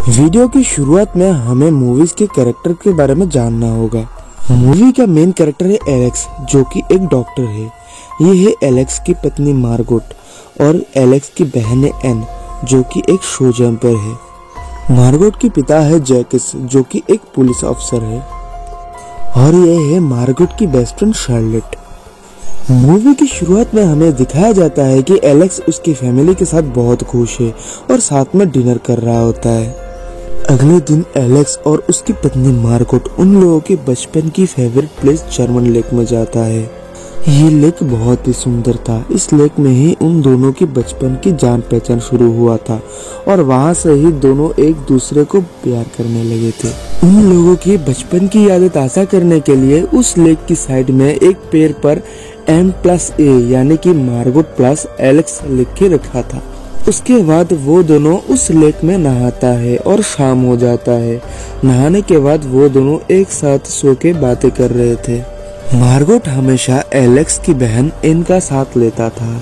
Video की शुरुआत में हमें मूवीज के कैरेक्टर के बारे में जानना होगा। मूवी का मेन कैरेक्टर है एलेक्स, जो कि एक डॉक्टर है। ये है एलेक्स की पत्नी मार्गोट और एलेक्स की बहन है एन, जो कि एक शो जंपर है। मार्गोट के पिता है जैकिस, जो कि एक पुलिस अफसर है, और ये है मार्गोट की बेस्ट फ्रेंड शार्लेट। मूवी की शुरुआत में हमें दिखाया जाता है कि एलेक्स उसकी फैमिली के साथ बहुत खुश है और साथ में डिनर कर रहा होता है। अगले दिन एलेक्स और उसकी पत्नी मार्गोट उन लोगों के बचपन की फेवरेट प्लेस जर्मन लेक में जाता है। ये लेक बहुत ही सुंदर था। इस लेक में ही उन दोनों की बचपन की जान पहचान शुरू हुआ था और वहाँ से ही दोनों एक दूसरे को प्यार करने लगे थे। उन लोगों की बचपन की यादें ताज़ा करने के लिए उस लेक की साइड में एक पेड़ पर M+A यानी कि मार्गोट प्लस एलेक्स लिख के रखा था। उसके बाद वो दोनों उस लेक में नहाता है और शाम हो जाता है। नहाने के बाद वो दोनों एक साथ सो के बातें कर रहे थे। मार्गोट हमेशा एलेक्स की बहन एन का साथ लेता था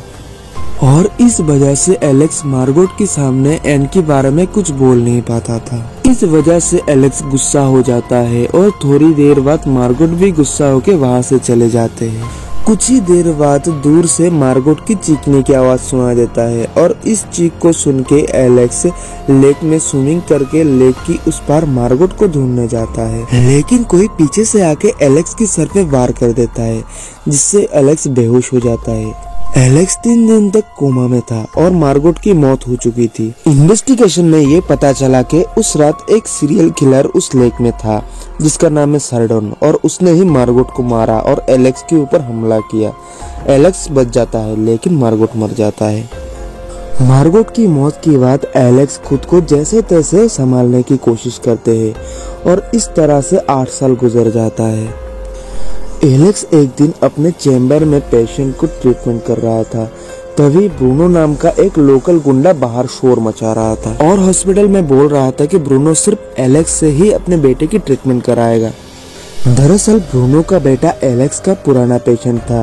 और इस वजह से एलेक्स मार्गोट के सामने एन के बारे में कुछ बोल नहीं पाता था। इस वजह से एलेक्स गुस्सा हो जाता है और थोड़ी देर बाद मार्गोट भी गुस्सा होकर वहाँ से चले जाते हैं। कुछ ही देर बाद दूर से मार्गोट की चीखने की आवाज सुना देता है और इस चीख को सुन के एलेक्स लेक में स्विमिंग करके लेक की उस पार मार्गोट को ढूंढने जाता है, लेकिन कोई पीछे से आके एलेक्स की सर पे वार कर देता है, जिससे एलेक्स बेहोश हो जाता है। एलेक्स 3 दिन तक कोमा में था और मार्गोट की मौत हो चुकी थी। इन्वेस्टिगेशन में ये पता चला कि उस रात एक सीरियल किलर उस लेक में था जिसका नाम है सरडन, और उसने ही मार्गोट को मारा और एलेक्स के ऊपर हमला किया। एलेक्स बच जाता है लेकिन मार्गोट मर जाता है। मार्गोट की मौत के बाद एलेक्स खुद को जैसे तैसे संभालने की कोशिश करते हैं और इस तरह से 8 साल गुजर जाता है। एलेक्स एक दिन अपने चैम्बर में पेशेंट को ट्रीटमेंट कर रहा था, तभी ब्रूनो नाम का एक लोकल गुंडा बाहर शोर मचा रहा था और हॉस्पिटल में बोल रहा था कि ब्रूनो सिर्फ एलेक्स से ही अपने बेटे की ट्रीटमेंट कराएगा। दरअसल ब्रूनो का बेटा एलेक्स का पुराना पेशेंट था।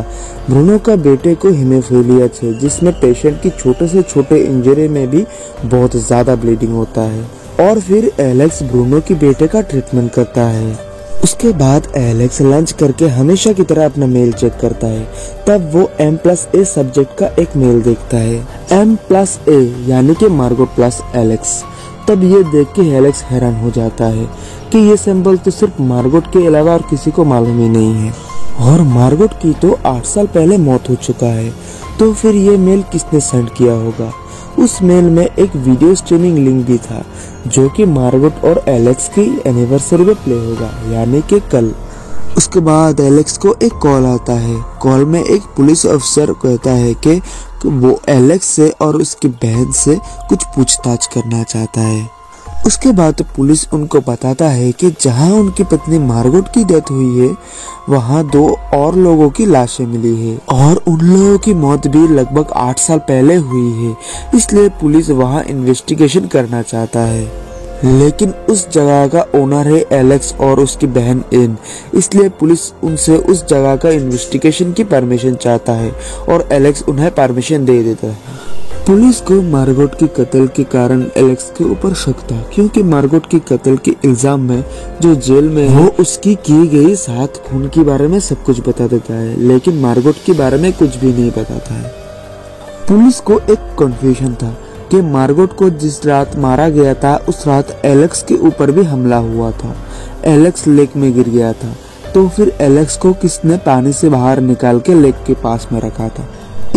ब्रूनो का बेटे को हीमोफीलिया है, जिसमें पेशेंट की छोटे से छोटे इंजरी में भी बहुत ज्यादा ब्लीडिंग होता है। और फिर एलेक्स ब्रूनो की बेटे का ट्रीटमेंट करता है। उसके बाद एलेक्स लंच करके हमेशा की तरह अपना मेल चेक करता है। तब वो M+A सब्जेक्ट का एक मेल देखता है, M+A यानी कि मार्गोट प्लस एलेक्स। तब ये देख के एलेक्स हैरान हो जाता है कि ये सिंबल तो सिर्फ मार्गोट के अलावा और किसी को मालूम ही नहीं है, और मार्गोट की तो 8 साल पहले मौत हो चुका है। तो फिर ये मेल किसने सेंड किया होगा? उस मेल में एक वीडियो स्ट्रीमिंग लिंक भी था, जो कि मार्गोट और एलेक्स की एनिवर्सरी में प्ले होगा, यानी कि कल। उसके बाद एलेक्स को एक कॉल आता है। कॉल में एक पुलिस अफसर कहता है कि वो एलेक्स से और उसकी बहन से कुछ पूछताछ करना चाहता है। उसके बाद पुलिस उनको बताता है कि जहां उनकी पत्नी मार्गोट की डेथ हुई है, वहां 2 और लोगों की लाशें मिली है और उन लोगों की मौत भी लगभग 8 साल पहले हुई है। इसलिए पुलिस वहां इन्वेस्टिगेशन करना चाहता है, लेकिन उस जगह का ओनर है एलेक्स और उसकी बहन एन। इसलिए पुलिस उनसे उस जगह का इन्वेस्टिगेशन की परमिशन चाहता है और एलेक्स उन्हें परमिशन दे देता है। पुलिस को मार्गोट के कत्ल के कारण एलेक्स के ऊपर शक था, क्योंकि मार्गोट के कत्ल के इल्जाम में जो जेल में वो उसकी की गई 7 खून के बारे में सब कुछ बता देता है, लेकिन मार्गोट के बारे में कुछ भी नहीं बताता है। पुलिस को एक कंफ्यूजन था कि मार्गोट को जिस रात मारा गया था उस रात एलेक्स के ऊपर भी हमला हुआ था। एलेक्स लेक में गिर गया था, तो फिर एलेक्स को किसने पानी से बाहर निकाल के लेक के पास में रखा था।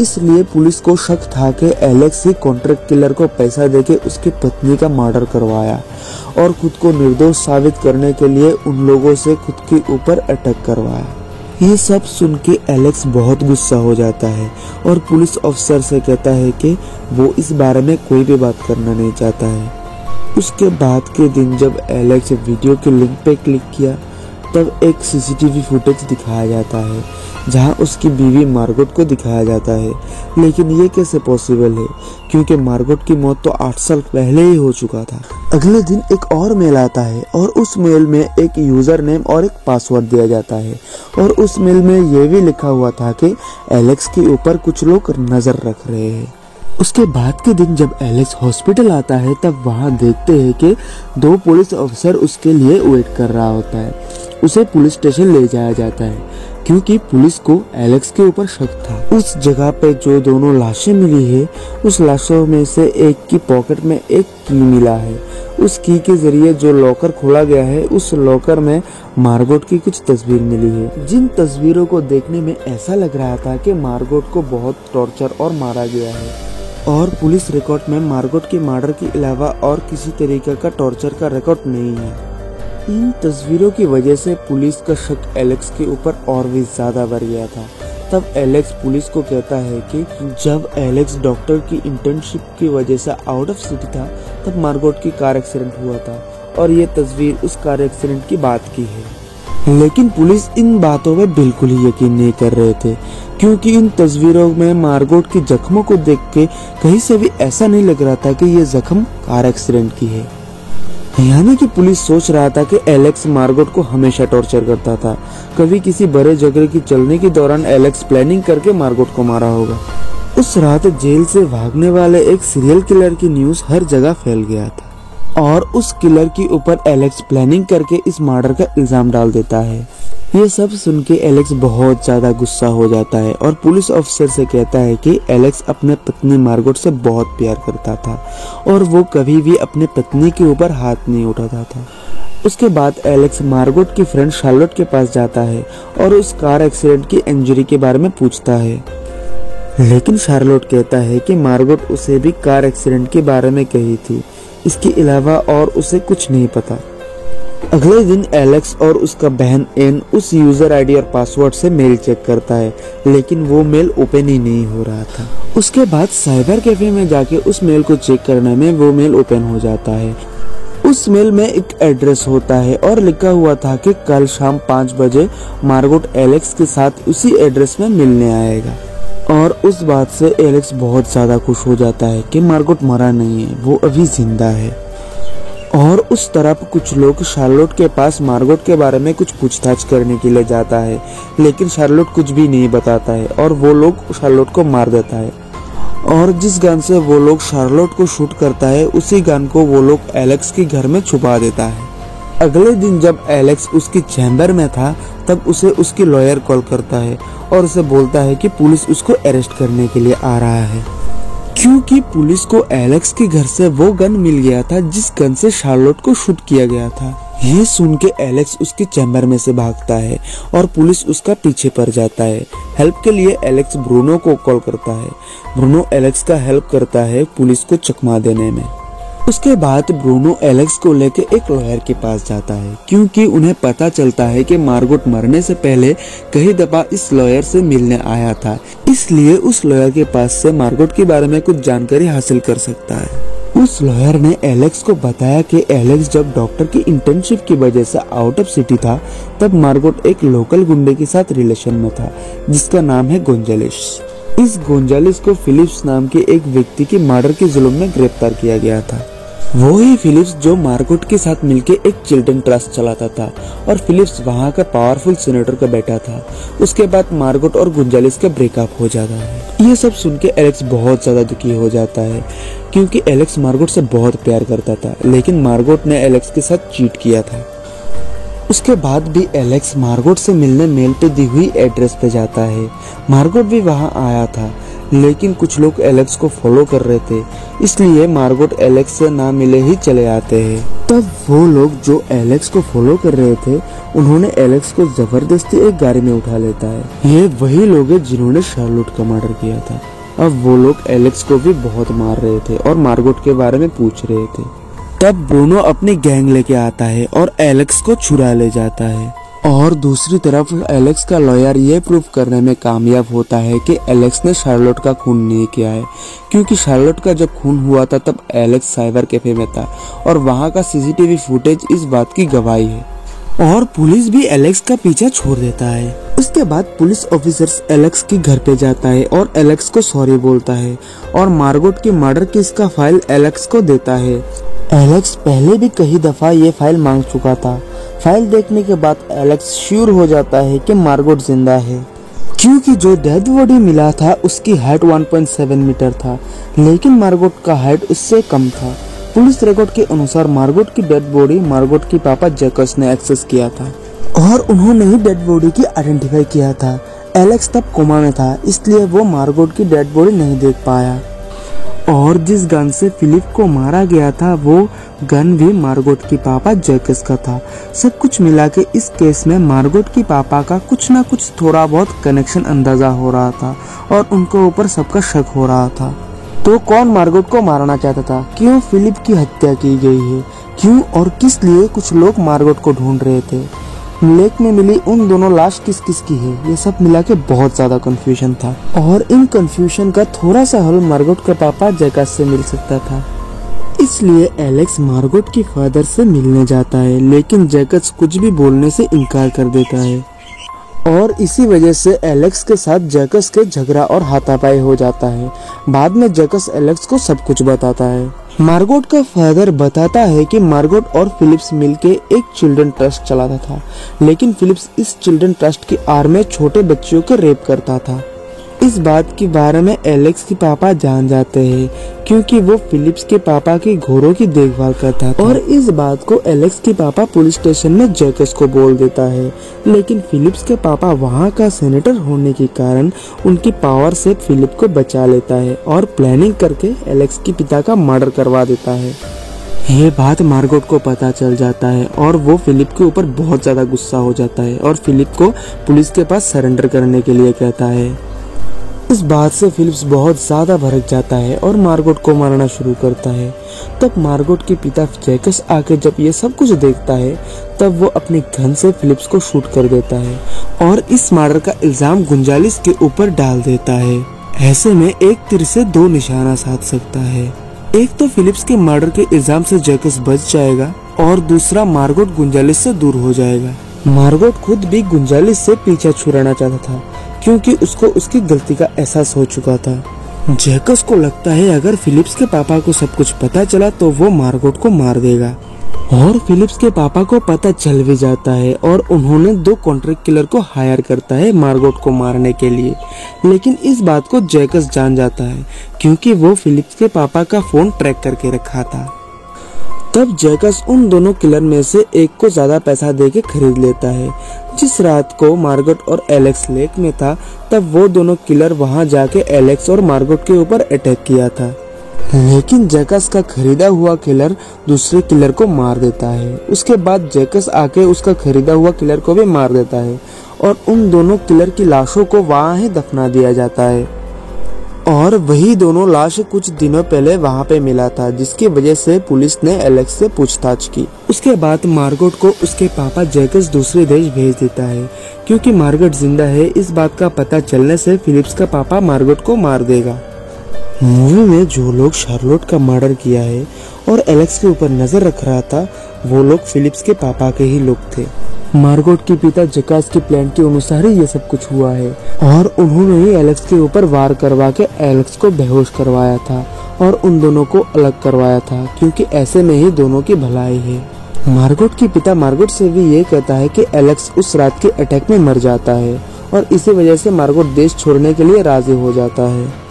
इसलिए पुलिस को शक था कि एलेक्स ही कॉन्ट्रैक्ट किलर को पैसा देके उसकी पत्नी का मर्डर करवाया और खुद को निर्दोष साबित करने के लिए उन लोगों से खुद के ऊपर अटैक करवाया। ये सब सुन के एलेक्स बहुत गुस्सा हो जाता है और पुलिस अफसर से कहता है कि वो इस बारे में कोई भी बात करना नहीं चाहता है। उसके बाद के दिन जब एलेक्स वीडियो के लिंक पे क्लिक किया, तब एक सीसीटीवी फुटेज दिखाया जाता है जहां उसकी बीवी मार्गोट को दिखाया जाता है। लेकिन ये कैसे पॉसिबल है, क्योंकि मार्गोट की मौत तो 8 साल पहले ही हो चुका था। अगले दिन एक और मेल आता है और उस मेल में एक यूजर नेम और एक पासवर्ड दिया जाता है, और उस मेल में ये भी लिखा हुआ था कि एलेक्स के ऊपर कुछ लोग नजर रख रहे हैं। उसके बाद के दिन जब एलेक्स हॉस्पिटल आता है तब वहाँ देखते हैं कि 2 पुलिस ऑफिसर उसके लिए वेट कर रहा होता है। उसे पुलिस स्टेशन ले जाया जाता है क्योंकि पुलिस को एलेक्स के ऊपर शक था। उस जगह पे जो दोनों लाशें मिली है, उस लाशों में से एक की पॉकेट में एक की मिला है। उस की के जरिए जो लॉकर खोला गया है, उस लॉकर में मार्गोट की कुछ तस्वीर मिली है, जिन तस्वीरों को देखने में ऐसा लग रहा था कि मार्गोट को बहुत टॉर्चर और मारा गया है। और पुलिस रिकॉर्ड में मार्गोट के मर्डर के अलावा और किसी तरीके का टॉर्चर का रिकॉर्ड नहीं है। इन तस्वीरों की वजह से पुलिस का शक एलेक्स के ऊपर और भी ज्यादा बढ़ गया था। तब एलेक्स पुलिस को कहता है कि जब एलेक्स डॉक्टर की इंटर्नशिप की वजह से आउट ऑफ सिटी था तब मार्गोट की कार एक्सीडेंट हुआ था और ये तस्वीर उस कार एक्सीडेंट की बात की है। लेकिन पुलिस इन बातों में बिल्कुल ही यकीन नहीं कर रहे थे क्योंकि इन तस्वीरों में मार्गोट के जख्मों को देख के कहीं से भी ऐसा नहीं लग रहा था कि ये जख्म कार एक्सीडेंट की है। यानी कि पुलिस सोच रहा था कि एलेक्स मार्गोट को हमेशा टॉर्चर करता था। कभी किसी बड़े झगड़े की चलने के दौरान एलेक्स प्लानिंग करके मार्गोट को मारा होगा। उस रात जेल से भागने वाले एक सीरियल किलर की न्यूज हर जगह फैल गया था और उस किलर के ऊपर एलेक्स प्लानिंग करके इस मर्डर का इल्जाम डाल देता है। ये सब सुन के एलेक्स बहुत ज्यादा गुस्सा हो जाता है और पुलिस ऑफिसर से कहता है कि एलेक्स अपने पत्नी मार्गोट से बहुत प्यार करता था और वो कभी भी अपने पत्नी के ऊपर हाथ नहीं उठाता था। उसके बाद एलेक्स मार्गोट की फ्रेंड शार्लोट के पास जाता है और उस कार एक्सीडेंट की इंजरी के बारे में पूछता है। लेकिन शार्लोट कहता है कि मार्गोट उसे भी कार एक्सीडेंट के बारे में कही थी, इसके अलावा और उसे कुछ नहीं पता। अगले दिन एलेक्स और उसका बहन एन उस यूजर आईडी और पासवर्ड से मेल चेक करता है, लेकिन वो मेल ओपन ही नहीं हो रहा था। उसके बाद साइबर कैफे में जाके उस मेल को चेक करने में वो मेल ओपन हो जाता है। उस मेल में एक एड्रेस होता है और लिखा हुआ था कि कल शाम 5 बजे मार्गोट एलेक्स के साथ उसी एड्रेस में मिलने आएगा। और उस बात से एलेक्स बहुत ज्यादा खुश हो जाता है कि मार्गोट मरा नहीं है, वो अभी जिंदा है। और उस तरफ कुछ लोग शार्लोट के पास मार्गोट के बारे में कुछ पूछताछ करने के लिए जाता है, लेकिन शार्लोट कुछ भी नहीं बताता है और वो लोग शार्लोट को मार देता है। और जिस गन से वो लोग शार्लोट को शूट करता है, उसी गन को वो लोग एलेक्स के घर में छुपा देता है। अगले दिन जब एलेक्स उसकी चैम्बर में था तब उसे उसकी लॉयर कॉल करता है और उसे बोलता है कि पुलिस उसको अरेस्ट करने के लिए आ रहा है क्योंकि पुलिस को एलेक्स के घर से वो गन मिल गया था जिस गन से शार्लोट को शूट किया गया था। ये सुन के एलेक्स उसके चैम्बर में से भागता है और पुलिस उसका पीछे पड़ जाता है। हेल्प के लिए एलेक्स ब्रूनो को कॉल करता है। ब्रूनो एलेक्स का हेल्प करता है पुलिस को चकमा देने में। उसके बाद ब्रूनो एलेक्स को लेकर एक लॉयर के पास जाता है क्योंकि उन्हें पता चलता है कि मार्गोट मरने से पहले कई दफा इस लॉयर से मिलने आया था, इसलिए उस लॉयर के पास से मार्गोट के बारे में कुछ जानकारी हासिल कर सकता है। उस लॉयर ने एलेक्स को बताया कि एलेक्स जब डॉक्टर की इंटर्नशिप की वजह से आउट ऑफ सिटी था तब मार्गोट एक लोकल गुंडे के साथ रिलेशन में था जिसका नाम है गोंजालेस। इस गोंजालेस को फिलिप्स नाम के एक व्यक्ति के मर्डर के जुल्म में गिरफ्तार किया गया था। वो ही फिलिप्स जो मार्गोट के साथ मिलके एक चिल्ड्रन ट्रस्ट चलाता था और फिलिप्स वहाँ का पावरफुल सीनेटर का बेटा था। उसके बाद मार्गोट और गोंजालेस का ब्रेकअप हो जाता है। ये सब सुन के एलेक्स बहुत ज्यादा दुखी हो जाता है क्योंकि एलेक्स मार्गोट से बहुत प्यार करता था, लेकिन मार्गोट ने एलेक्स के साथ चीट किया था। उसके बाद भी एलेक्स मार्गोट से मिलने मेल पे दी हुई एड्रेस पे जाता है। मार्गोट भी वहाँ आया था, लेकिन कुछ लोग एलेक्स को फॉलो कर रहे थे, इसलिए मार्गोट एलेक्स से ना मिले ही चले आते हैं। तब वो लोग जो एलेक्स को फॉलो कर रहे थे उन्होंने एलेक्स को जबरदस्ती एक गाड़ी में उठा लेता है। ये वही लोग हैं जिन्होंने शार्लोट का मर्डर किया था। अब वो लोग एलेक्स को भी बहुत मार रहे थे और मार्गोट के बारे में पूछ रहे थे। तब ब्रूनो अपनी गैंग लेके आता है और एलेक्स को छुड़ा ले जाता है। और दूसरी तरफ एलेक्स का लॉयर ये प्रूफ करने में कामयाब होता है कि एलेक्स ने शार्लोट का खून नहीं किया है, क्योंकि शार्लोट का जब खून हुआ था तब एलेक्स साइबर कैफे में था और वहाँ का सीसीटीवी फुटेज इस बात की गवाही है। और पुलिस भी एलेक्स का पीछा छोड़ देता है। उसके बाद पुलिस ऑफिसर्स एलेक्स के घर पे जाता है और एलेक्स को सॉरी बोलता है और मार्गोट की मर्डर केस का फाइल एलेक्स को देता है। एलेक्स पहले भी कई दफा ये फाइल मांग चुका था। फाइल देखने के बाद एलेक्स श्योर हो जाता है कि मार्गोट जिंदा है, क्योंकि जो डेड बॉडी मिला था उसकी हाइट 1.7 मीटर था, लेकिन मार्गोट का हाइट उससे कम था। पुलिस रिकॉर्ड के अनुसार मार्गोट की डेड बॉडी मार्गोट के पापा जैकस ने एक्सेस किया था और उन्होंने ही डेड बॉडी की आइडेंटिफाई किया था। एलेक्स तब कोमा में था, इसलिए वो मार्गोट की डेड बॉडी नहीं देख पाया। और जिस गन से फिलिप को मारा गया था वो गन भी मार्गोट की पापा जैकस का था। सब कुछ मिला के इस केस में मार्गोट की पापा का कुछ ना कुछ थोड़ा बहुत कनेक्शन अंदाजा हो रहा था और उनके ऊपर सबका शक हो रहा था। तो कौन मार्गोट को मारना चाहता था? क्यों फिलिप की हत्या की गई है? क्यों और किस लिए कुछ लोग मार्गोट को ढूंढ रहे थे? लेक में मिली उन दोनों लाश किस किस की है? ये सब मिला के बहुत ज्यादा कंफ्यूजन था और इन कंफ्यूजन का थोड़ा सा हल मार्गोट के पापा जैकस से मिल सकता था। इसलिए एलेक्स मार्गोट के फादर से मिलने जाता है, लेकिन जैकस कुछ भी बोलने से इनकार कर देता है और इसी वजह से एलेक्स के साथ जैकस के झगड़ा और हाथापाई हो जाता है। बाद में जैकस एलेक्स को सब कुछ बताता है। मार्गोट का फादर बताता है कि मार्गोट और फिलिप्स मिलके एक चिल्ड्रन ट्रस्ट चलाता था, लेकिन फिलिप्स इस चिल्ड्रन ट्रस्ट की आड़ में छोटे बच्चों को रेप करता था। इस बात के बारे में एलेक्स के पापा जान जाते हैं, क्योंकि वो फिलिप्स के पापा की घोड़ों की देखभाल करता था। और इस बात को एलेक्स के पापा पुलिस स्टेशन में जैकस को बोल देता है, लेकिन फिलिप्स के पापा वहाँ का सेनेटर होने के कारण उनकी पावर से फिलिप को बचा लेता है और प्लानिंग करके एलेक्स के पिता का मर्डर करवा देता है। ये बात मार्गोट को पता चल जाता है और वो फिलिप के ऊपर बहुत ज्यादा गुस्सा हो जाता है और फिलिप को पुलिस के पास सरेंडर करने के लिए कहता है। इस बात से फिलिप्स बहुत ज्यादा भड़क जाता है और मार्गोट को मारना शुरू करता है। तब मार्गोट के पिता जैकस आके जब ये सब कुछ देखता है तब वो अपने गन से फिलिप्स को शूट कर देता है और इस मर्डर का इल्जाम गुंजालिस के ऊपर डाल देता है। ऐसे में एक तीर से दो निशाना साध सकता है। एक तो फिलिप्स के मर्डर के इल्जाम से जैकस बच जाएगा और दूसरा मार्गोट गुंजालिस से दूर हो जाएगा। मार्गोट खुद भी गुंजालिस से पीछा छुड़ाना चाहता था, क्योंकि उसको उसकी गलती का एहसास हो चुका था। जैकस को लगता है अगर फिलिप्स के पापा को सब कुछ पता चला तो वो मार्गोट को मार देगा और फिलिप्स के पापा को पता चल भी जाता है और उन्होंने 2 कॉन्ट्रैक्ट किलर को हायर करता है मार्गोट को मारने के लिए। लेकिन इस बात को जैकस जान जाता है, क्योंकि वो फिलिप्स के पापा का फोन ट्रैक करके रखा था। तब जैकस उन दोनों किलर में से एक को ज्यादा पैसा देके खरीद लेता है। जिस रात को मार्गोट और एलेक्स लेक में था तब वो दोनों किलर वहां जाके एलेक्स और मार्गोट के ऊपर अटैक किया था, लेकिन जैकस का खरीदा हुआ किलर दूसरे किलर को मार देता है। उसके बाद जैकस आके उसका खरीदा हुआ किलर को भी मार देता है और उन दोनों किलर की लाशों को वहां ही दफना दिया जाता है। और वही दोनों लाश कुछ दिनों पहले वहाँ पे मिला था, जिसकी वजह से पुलिस ने एलेक्स से पूछताछ की। उसके बाद मार्गोट को उसके पापा जैकस दूसरे देश भेज देता है, क्योंकि मार्गोट जिंदा है। इस बात का पता चलने से फिलिप्स का पापा मार्गोट को मार देगा। मूवी में जो लोग शार्लोट का मर्डर किया है और एलेक्स के ऊपर नजर रख रहा था वो लोग फिलिप्स के पापा के ही लोग थे। मार्गोट के पिता जैकस के प्लान के अनुसार ही ये सब कुछ हुआ है और उन्होंने ही एलेक्स के ऊपर वार करवा के एलेक्स को बेहोश करवाया था और उन दोनों को अलग करवाया था, क्योंकि ऐसे में ही दोनों की भलाई है। मार्गोट के पिता मार्गोट से भी ये कहता है कि एलेक्स उस रात के अटैक में मर जाता है और इसी वजह से मार्गोट देश छोड़ने के लिए राजी हो जाता है।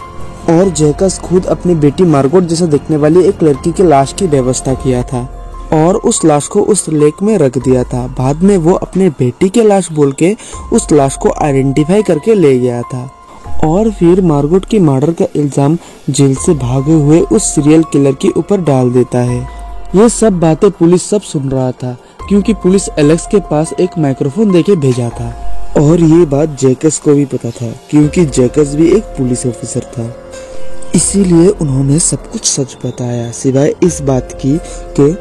और जैकस खुद अपनी बेटी मार्गोट जैसा दिखने वाली एक लड़की की लाश की व्यवस्था किया था और उस लाश को उस लेक में रख दिया था। बाद में वो अपने बेटी के लाश बोल के उस लाश को आइडेंटिफाई करके ले गया था और फिर मार्गोट की मर्डर का इल्जाम जेल से भागे हुए उस सीरियल किलर के ऊपर डाल देता है। ये सब बातें पुलिस सब सुन रहा था, क्योंकि पुलिस एलेक्स के पास एक माइक्रोफोन देके भेजा था और ये बात जैकस को भी पता था, क्योंकि जैकस भी एक पुलिस ऑफिसर था। इसीलिए उन्होंने सब कुछ सच बताया, सिवाय इस बात की कि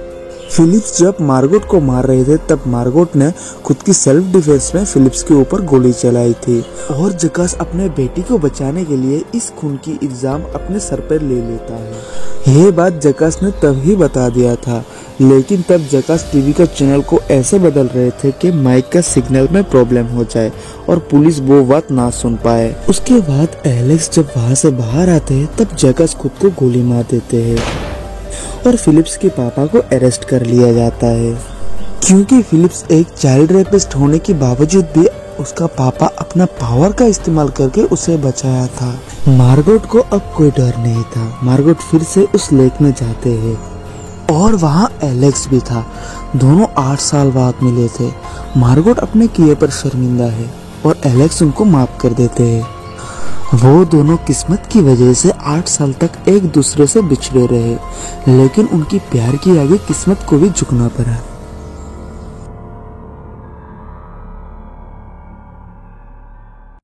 फिलिप्स जब मार्गोट को मार रहे थे तब मार्गोट ने खुद की सेल्फ डिफेंस में फिलिप्स के ऊपर गोली चलाई थी और जैकस अपने बेटी को बचाने के लिए इस खून की इल्जाम अपने सर पर ले लेता है। ये बात जैकस ने तभी बता दिया था, लेकिन तब जैकस टीवी का चैनल को ऐसे बदल रहे थे कि माइक का सिग्नल में प्रॉब्लम हो जाए और पुलिस वो बात ना सुन पाए। उसके बाद एलेक्स जब वहाँ से बाहर आते हैं तब जैकस खुद को गोली मार देते हैं और फिलिप्स के पापा को अरेस्ट कर लिया जाता है। क्योंकि फिलिप्स एक चाइल्ड रेपिस्ट होने के बावजूद भी उसका पापा अपना पावर का इस्तेमाल करके उसे बचाया था। मार्गोट को अब कोई डर नहीं था। मार्गोट फिर से उस लेक में जाते हैं और वहाँ एलेक्स भी था। दोनों 8 साल बाद मिले थे। मार्गोट अपने किए पर शर्मिंदा है और एलेक्स उनको माफ कर देते हैं। वो दोनों किस्मत की वजह से 8 साल तक एक दूसरे से बिछड़े रहे, लेकिन उनकी प्यार की आगे किस्मत को भी झुकना पड़ा।